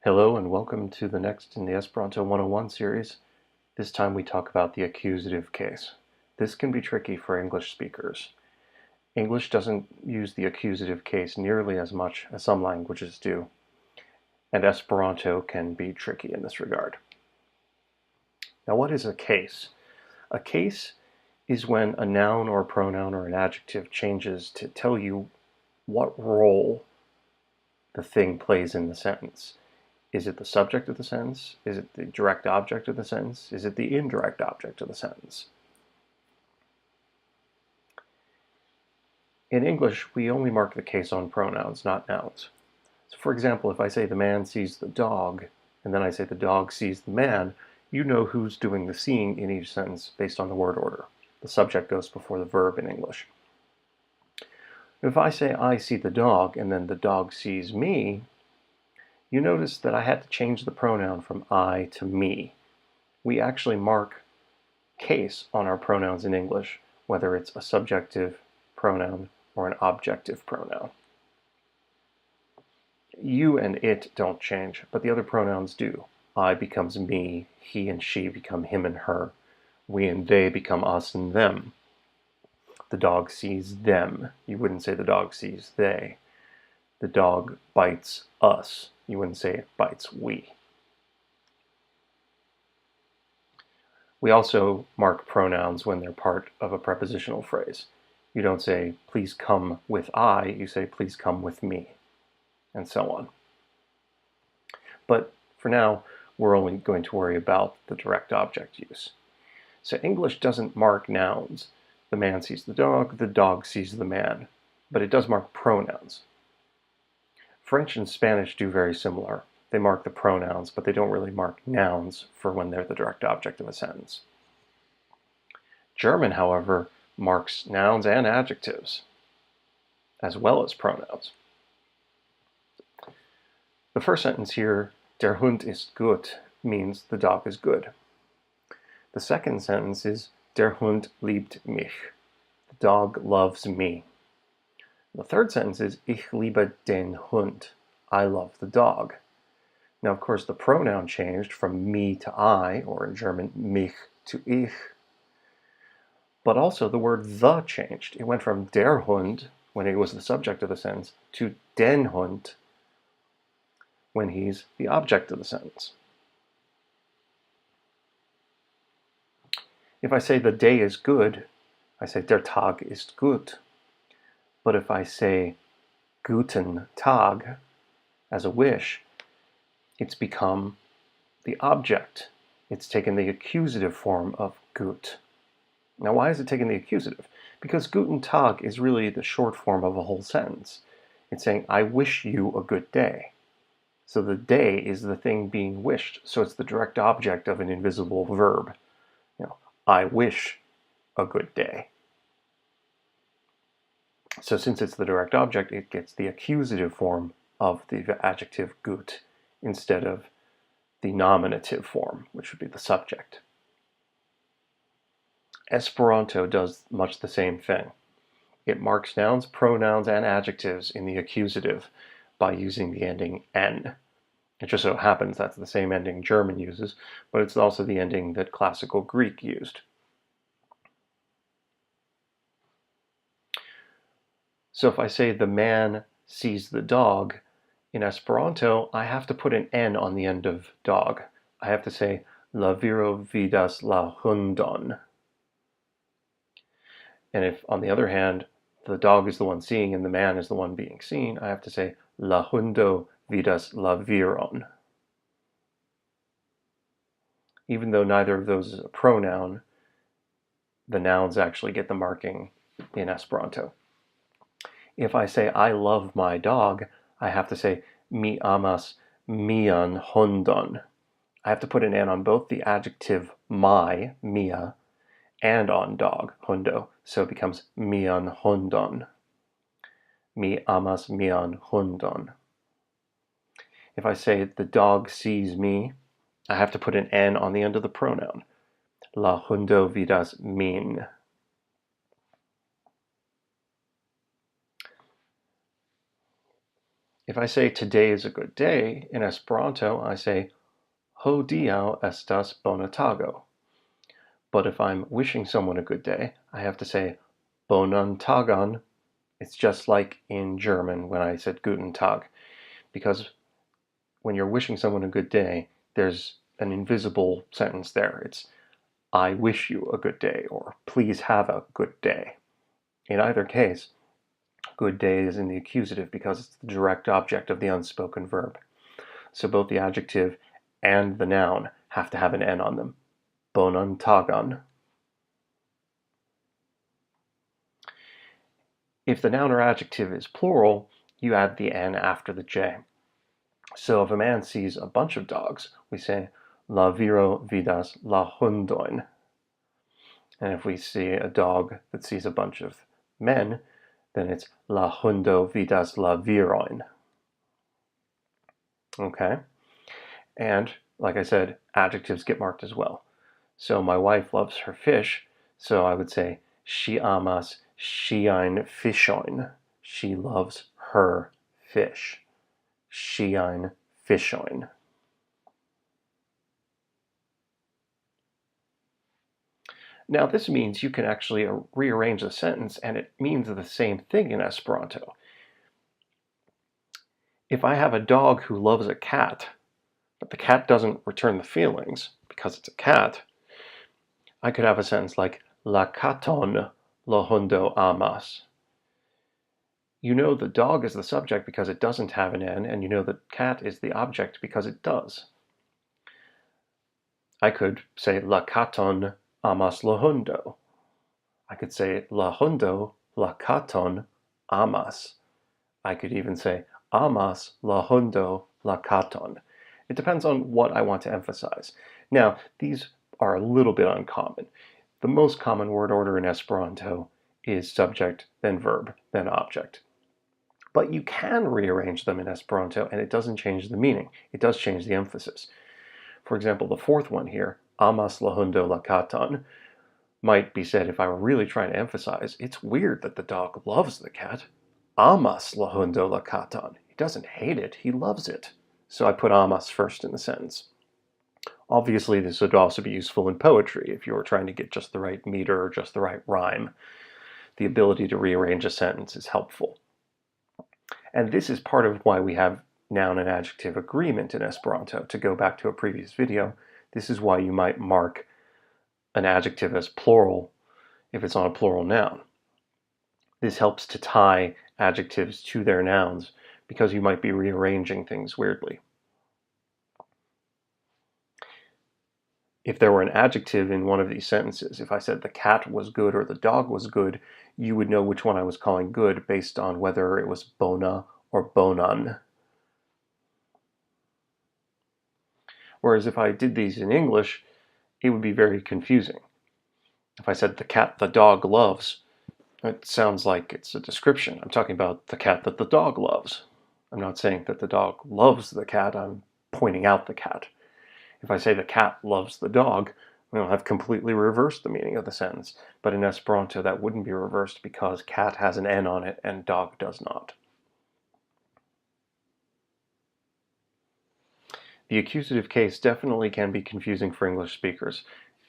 Hello and welcome to the next in the Esperanto 101 series. This time we talk about the accusative case. This can be tricky for English speakers. English doesn't use the accusative case nearly as much as some languages do, and Esperanto can be tricky in this regard. Now, what is a case? A case is when a noun or a pronoun or an adjective changes to tell you what role the thing plays in the sentence. Is it the subject of the sentence? Is it the direct object of the sentence? Is it the indirect object of the sentence? In English, we only mark the case on pronouns, not nouns. So for example, if I say the man sees the dog, and then I say the dog sees the man, you know who's doing the seeing in each sentence based on the word order. The subject goes before the verb in English. If I say I see the dog, and then the dog sees me, you notice that I had to change the pronoun from I to me. We actually mark case on our pronouns in English, whether it's a subjective pronoun or an objective pronoun. You and it don't change, but the other pronouns do. I becomes me, he and she become him and her. We and they become us and them. The dog sees them. You wouldn't say the dog sees they. The dog bites us. You wouldn't say it bites we. We also mark pronouns when they're part of a prepositional phrase. You don't say, please come with I, you say, please come with me, and so on. But for now, we're only going to worry about the direct object use. So English doesn't mark nouns. The man sees the dog sees the man, but it does mark pronouns. French and Spanish do very similar. They mark the pronouns, but they don't really mark nouns for when they're the direct object of a sentence. German, however, marks nouns and adjectives, as well as pronouns. The first sentence here, der Hund ist gut, means the dog is good. The second sentence is, der Hund liebt mich, the dog loves me. The third sentence is, ich liebe den Hund, I love the dog. Now, of course, the pronoun changed from me to I, or in German, mich to ich. But also the word the changed. It went from der Hund, when it was the subject of the sentence, to den Hund, when he's the object of the sentence. If I say the day is good, I say der Tag ist gut. But if I say guten Tag as a wish, it's become the object. It's taken the accusative form of gut. Now, why is it taking the accusative? Because guten Tag is really the short form of a whole sentence. It's saying, I wish you a good day. So the day is the thing being wished. So it's the direct object of an invisible verb. I wish a good day. So since it's the direct object, it gets the accusative form of the adjective gut instead of the nominative form, which would be the subject. Esperanto does much the same thing. It marks nouns, pronouns, and adjectives in the accusative by using the ending n. It just so happens that's the same ending German uses, but it's also the ending that classical Greek used. So if I say the man sees the dog, in Esperanto, I have to put an n on the end of dog. I have to say, la viro vidas la hundon. And if, on the other hand, the dog is the one seeing and the man is the one being seen, I have to say, la hundo vidas la viron. Even though neither of those is a pronoun, the nouns actually get the marking in Esperanto. If I say, I love my dog, I have to say, mi amas mian hundon. I have to put an n on both the adjective my, mia, and on dog, hundo, so it becomes mian hundon. Mi amas mian hundon. If I say the dog sees me, I have to put an n on the end of the pronoun. La hundo vidas min. If I say today is a good day, in Esperanto, I say hodiaŭ estas bona tago. But if I'm wishing someone a good day, I have to say bonan tagon. It's just like in German when I said guten Tag, because when you're wishing someone a good day, there's an invisible sentence there. It's I wish you a good day, or please have a good day. In either case, good day is in the accusative because it's the direct object of the unspoken verb. So both the adjective and the noun have to have an N on them. Bonan tagon. If the noun or adjective is plural, you add the N after the J. So if a man sees a bunch of dogs, we say la viro vidas la hundojn. And if we see a dog that sees a bunch of men, then it's la hundo vidas la virojn. Okay? And, like I said, adjectives get marked as well. So my wife loves her fish, so I would say she amas ŝiajn fiŝojn. She loves her fish. Ŝiajn fiŝojn. Now this means you can actually rearrange the sentence and it means the same thing in Esperanto. If I have a dog who loves a cat, but the cat doesn't return the feelings because it's a cat, I could have a sentence like la katon la hundo amas. You know the dog is the subject because it doesn't have an N, and you know the cat is the object because it does. I could say la katon amas la hundo. I could say la hundo la katon amas. I could even say amas la hundo la katon. It depends on what I want to emphasize. Now, these are a little bit uncommon. The most common word order in Esperanto is subject, then verb, then object. But you can rearrange them in Esperanto and it doesn't change the meaning. It does change the emphasis. For example, the fourth one here, amas la hundo la katon, might be said if I were really trying to emphasize, it's weird that the dog loves the cat. Amas la hundo la katon. He doesn't hate it, he loves it. So I put amas first in the sentence. Obviously, this would also be useful in poetry if you were trying to get just the right meter or just the right rhyme. The ability to rearrange a sentence is helpful. And this is part of why we have noun and adjective agreement in Esperanto. To go back to a previous video, this is why you might mark an adjective as plural if it's on a plural noun. This helps to tie adjectives to their nouns because you might be rearranging things weirdly. If there were an adjective in one of these sentences, if I said the cat was good or the dog was good, you would know which one I was calling good based on whether it was bona or bonan. Whereas if I did these in English, it would be very confusing. If I said the cat the dog loves, it sounds like it's a description. I'm talking about the cat that the dog loves. I'm not saying that the dog loves the cat, I'm pointing out the cat. If I say the cat loves the dog, I've completely reversed the meaning of the sentence. But in Esperanto, that wouldn't be reversed because cat has an N on it and dog does not. The accusative case definitely can be confusing for English speakers,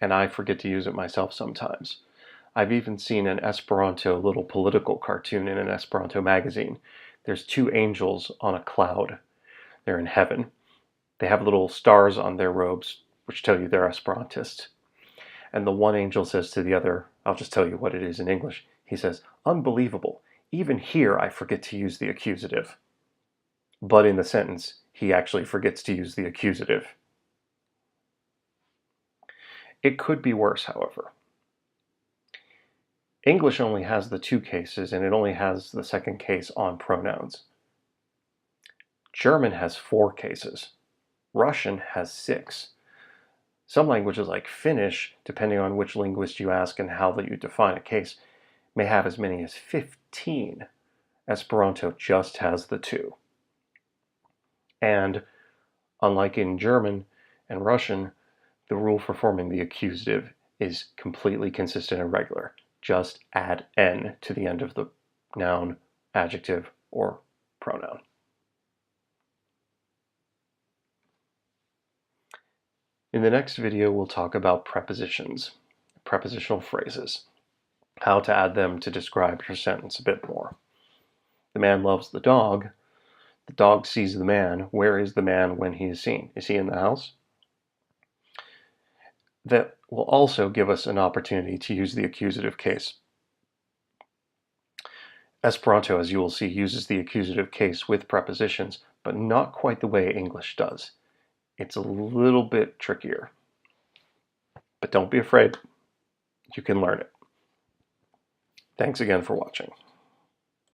and I forget to use it myself sometimes. I've even seen an Esperanto little political cartoon in an Esperanto magazine. There's two angels on a cloud. They're in heaven. They have little stars on their robes, which tell you they're Esperantists. And the one angel says to the other, I'll just tell you what it is in English. He says, "Unbelievable. Even here I forget to use the accusative." But in the sentence, he actually forgets to use the accusative. It could be worse, however. English only has the two cases, and it only has the second case on pronouns. German has 4 cases. Russian has 6. Some languages like Finnish, depending on which linguist you ask and how you define a case, may have as many as 15. Esperanto just has the 2. And unlike in German and Russian, the rule for forming the accusative is completely consistent and regular. Just add N to the end of the noun, adjective, or pronoun. In the next video, we'll talk about prepositions, prepositional phrases, how to add them to describe your sentence a bit more. The man loves the dog sees the man. Where is the man when he is seen? Is he in the house? That will also give us an opportunity to use the accusative case. Esperanto, as you will see, uses the accusative case with prepositions, but not quite the way English does. It's a little bit trickier. But don't be afraid. You can learn it. Thanks again for watching.